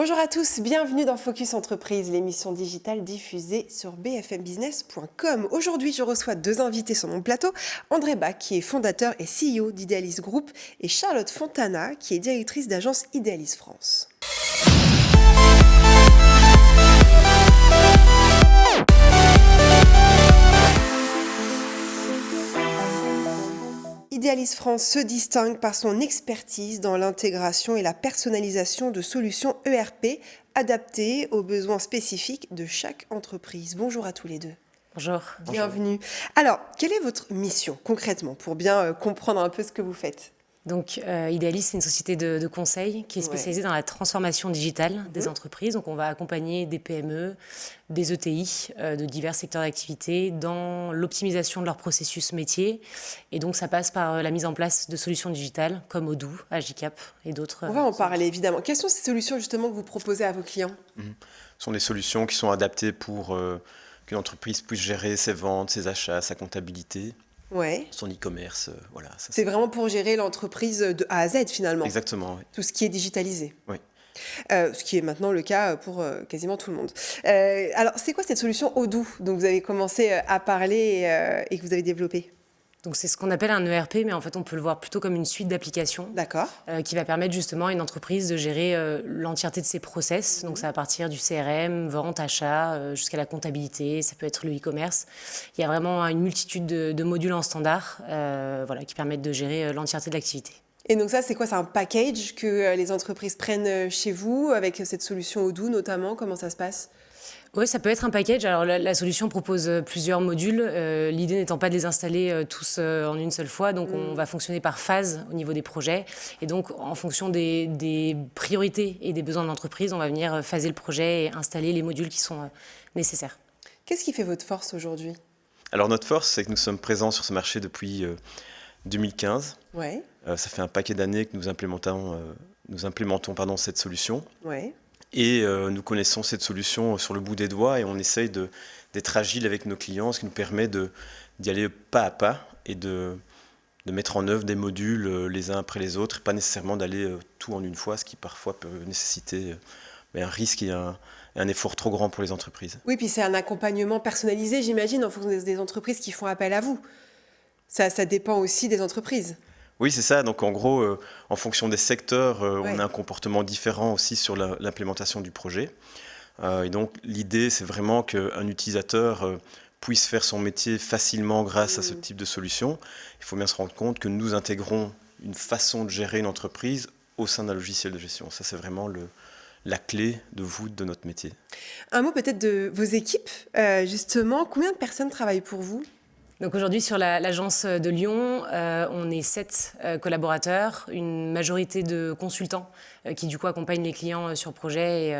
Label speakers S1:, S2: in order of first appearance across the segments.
S1: Bonjour à tous, bienvenue dans Focus Entreprise, l'émission digitale diffusée sur bfmbusiness.com. Aujourd'hui, je reçois deux invités sur mon plateau, André Bach, qui est fondateur et CEO d'Idealis Group, et Charlotte Fontana, qui est directrice d'agence Idealis France. Idealis France se distingue par son expertise dans l'intégration et la personnalisation de solutions ERP adaptées aux besoins spécifiques de chaque entreprise. Bonjour à tous les deux.
S2: Bonjour.
S1: Bienvenue. Alors, quelle est votre mission concrètement pour bien comprendre un peu ce que vous faites ?
S2: Donc, Idealis, c'est une société de conseil qui est spécialisée dans la transformation digitale des entreprises. Donc, on va accompagner des PME, des ETI de divers secteurs d'activité dans l'optimisation de leurs processus métiers. Et donc, ça passe par la mise en place de solutions digitales comme Odoo, Agicap et d'autres.
S1: On va en parler évidemment. Quelles sont ces solutions justement que vous proposez à vos clients ?
S3: Ce sont des solutions qui sont adaptées pour qu'une entreprise puisse gérer ses ventes, ses achats, sa comptabilité.
S1: Ouais.
S3: Son e-commerce, voilà.
S1: C'est vraiment pour gérer l'entreprise de A à Z finalement.
S3: Exactement, oui.
S1: Tout ce qui est digitalisé.
S3: Oui.
S1: Ce qui est maintenant le cas pour quasiment tout le monde. Alors, c'est quoi cette solution Odoo dont vous avez commencé à parler et que vous avez développée ?
S2: Donc, c'est ce qu'on appelle un ERP, mais en fait, on peut le voir plutôt comme une suite d'applications.
S1: D'accord.
S2: Qui va permettre justement à une entreprise de gérer l'entièreté de ses process. Donc, ça va partir du CRM, vente, achat, jusqu'à la comptabilité. Ça peut être le e-commerce. Il y a vraiment une multitude de modules en standard qui permettent de gérer l'entièreté de l'activité.
S1: Et donc ça, c'est quoi ? C'est un package que les entreprises prennent chez vous avec cette solution Odoo notamment ? Comment ça se passe ?
S2: Oui, ça peut être un package. Alors, la solution propose plusieurs modules, l'idée n'étant pas de les installer tous en une seule fois. Donc, on va fonctionner par phase au niveau des projets. Et donc, en fonction des priorités et des besoins de l'entreprise, on va venir phaser le projet et installer les modules qui sont nécessaires.
S1: Qu'est-ce qui fait votre force aujourd'hui ?
S3: Alors, notre force, c'est que nous sommes présents sur ce marché depuis 2015.
S1: Ouais.
S3: Ça fait un paquet d'années que nous implémentons cette solution.
S1: Ouais.
S3: Et nous connaissons cette solution sur le bout des doigts et on essaye d'être agile avec nos clients, ce qui nous permet d'y aller pas à pas et de mettre en œuvre des modules les uns après les autres, et pas nécessairement d'aller tout en une fois, ce qui parfois peut nécessiter un risque et un effort trop grand pour les entreprises.
S1: Oui, puis c'est un accompagnement personnalisé, j'imagine, en fonction des entreprises qui font appel à vous. Ça dépend aussi des entreprises.
S3: Oui, c'est ça. Donc, en gros, en fonction des secteurs, on a un comportement différent aussi sur l'implémentation du projet. Et donc, l'idée, c'est vraiment qu'un utilisateur puisse faire son métier facilement grâce à ce type de solution. Il faut bien se rendre compte que nous intégrons une façon de gérer une entreprise au sein d'un logiciel de gestion. Ça, c'est vraiment la clé de voûte de notre métier.
S1: Un mot peut-être de vos équipes, justement. Combien de personnes travaillent pour vous ?
S2: Donc aujourd'hui, sur l'agence de Lyon, on est 7 collaborateurs, une majorité de consultants qui du coup accompagnent les clients sur projet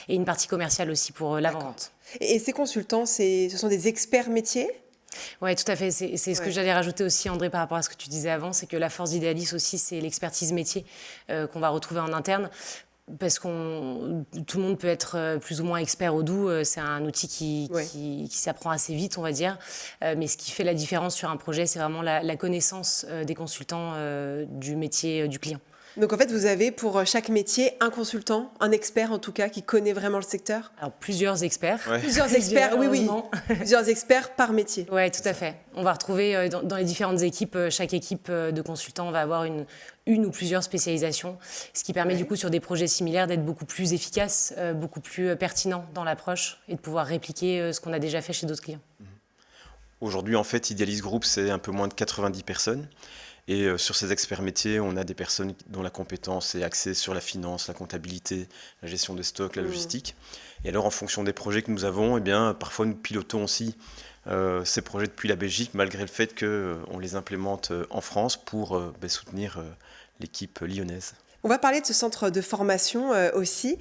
S2: et une partie commerciale aussi pour l'avant-vente.
S1: Et ces consultants, ce sont des experts métiers ?
S2: Oui, tout à fait. C'est ce que j'allais rajouter aussi, André, par rapport à ce que tu disais avant, c'est que la force d'Idealis aussi, c'est l'expertise métier qu'on va retrouver en interne. Parce que tout le monde peut être plus ou moins expert Odoo, c'est un outil qui s'apprend assez vite, on va dire. Mais ce qui fait la différence sur un projet, c'est vraiment la connaissance des consultants du métier du client.
S1: Donc en fait, vous avez pour chaque métier un consultant, un expert en tout cas, qui connaît vraiment le secteur ?
S2: Alors plusieurs experts.
S3: Ouais.
S1: Plusieurs experts, oui. Plusieurs experts par métier.
S2: Oui, tout à fait. On va retrouver dans les différentes équipes, chaque équipe de consultants va avoir une ou plusieurs spécialisations, ce qui permet du coup sur des projets similaires d'être beaucoup plus efficace, beaucoup plus pertinent dans l'approche et de pouvoir répliquer ce qu'on a déjà fait chez d'autres clients.
S3: Aujourd'hui, en fait, Idealis Group, c'est un peu moins de 90 personnes. Et sur ces experts métiers, on a des personnes dont la compétence est axée sur la finance, la comptabilité, la gestion des stocks, la logistique. Et alors, en fonction des projets que nous avons, parfois nous pilotons aussi ces projets depuis la Belgique, malgré le fait qu'on les implémente en France pour soutenir l'équipe lyonnaise.
S1: On va parler de ce centre de formation aussi.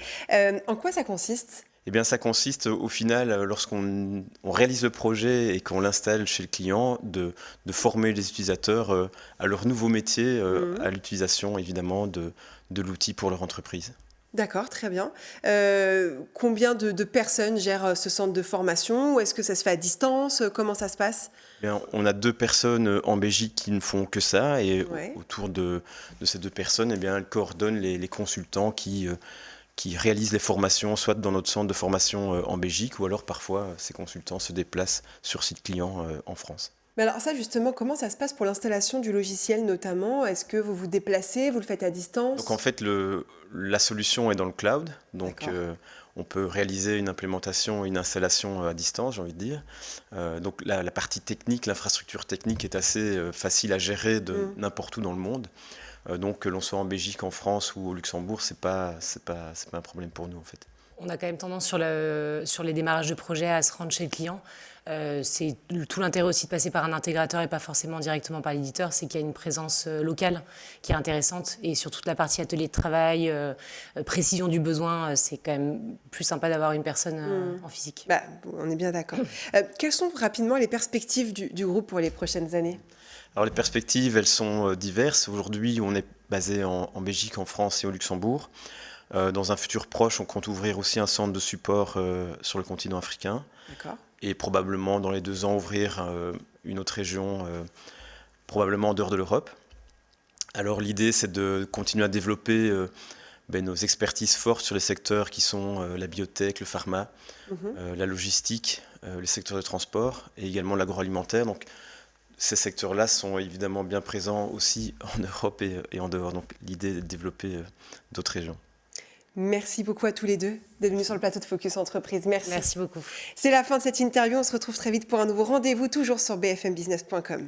S1: En quoi ça consiste ?
S3: Ça consiste au final, lorsqu'on réalise le projet et qu'on l'installe chez le client, de former les utilisateurs à leur nouveau métier, à l'utilisation évidemment de l'outil pour leur entreprise.
S1: D'accord, très bien. Combien de personnes gèrent ce centre de formation ? Ou est-ce que ça se fait à distance ? Comment ça se passe ?
S3: On a 2 personnes en Belgique qui ne font que ça et autour de ces 2 personnes, elles coordonnent les consultants qui qui réalisent les formations, soit dans notre centre de formation en Belgique, ou alors parfois ces consultants se déplacent sur site client en France.
S1: Mais alors ça justement, comment ça se passe pour l'installation du logiciel notamment? Est-ce que vous vous déplacez, vous le faites à distance?
S3: Donc en fait, la solution est dans le cloud, donc on peut réaliser une implémentation, une installation à distance, j'ai envie de dire. Donc la partie technique, l'infrastructure technique est assez facile à gérer de n'importe où dans le monde. Donc que l'on soit en Belgique, en France ou au Luxembourg, c'est pas un problème pour nous en fait.
S2: On a quand même tendance sur les démarrages de projets à se rendre chez le client. C'est tout l'intérêt aussi de passer par un intégrateur et pas forcément directement par l'éditeur, c'est qu'il y a une présence locale qui est intéressante, et sur toute la partie atelier de travail, précision du besoin, c'est quand même plus sympa d'avoir une personne en physique.
S1: Bah, on est bien d'accord. Quelles sont rapidement les perspectives du groupe pour les prochaines années?
S3: Alors les perspectives, elles sont diverses. Aujourd'hui, on est basé en Belgique, en France et au Luxembourg. Dans un futur proche, on compte ouvrir aussi un centre de support sur le continent africain.
S1: D'accord.
S3: Et probablement dans les 2 ans ouvrir une autre région, probablement en dehors de l'Europe. Alors l'idée c'est de continuer à développer nos expertises fortes sur les secteurs qui sont la biotech, le pharma, la logistique, les secteurs de transport et également l'agroalimentaire. Donc ces secteurs-là sont évidemment bien présents aussi en Europe et en dehors. Donc l'idée est de développer d'autres régions.
S1: Merci beaucoup à tous les deux d'être venus sur le plateau de Focus Entreprise. Merci.
S2: Merci beaucoup.
S1: C'est la fin de cette interview. On se retrouve très vite pour un nouveau rendez-vous, toujours sur bfmbusiness.com.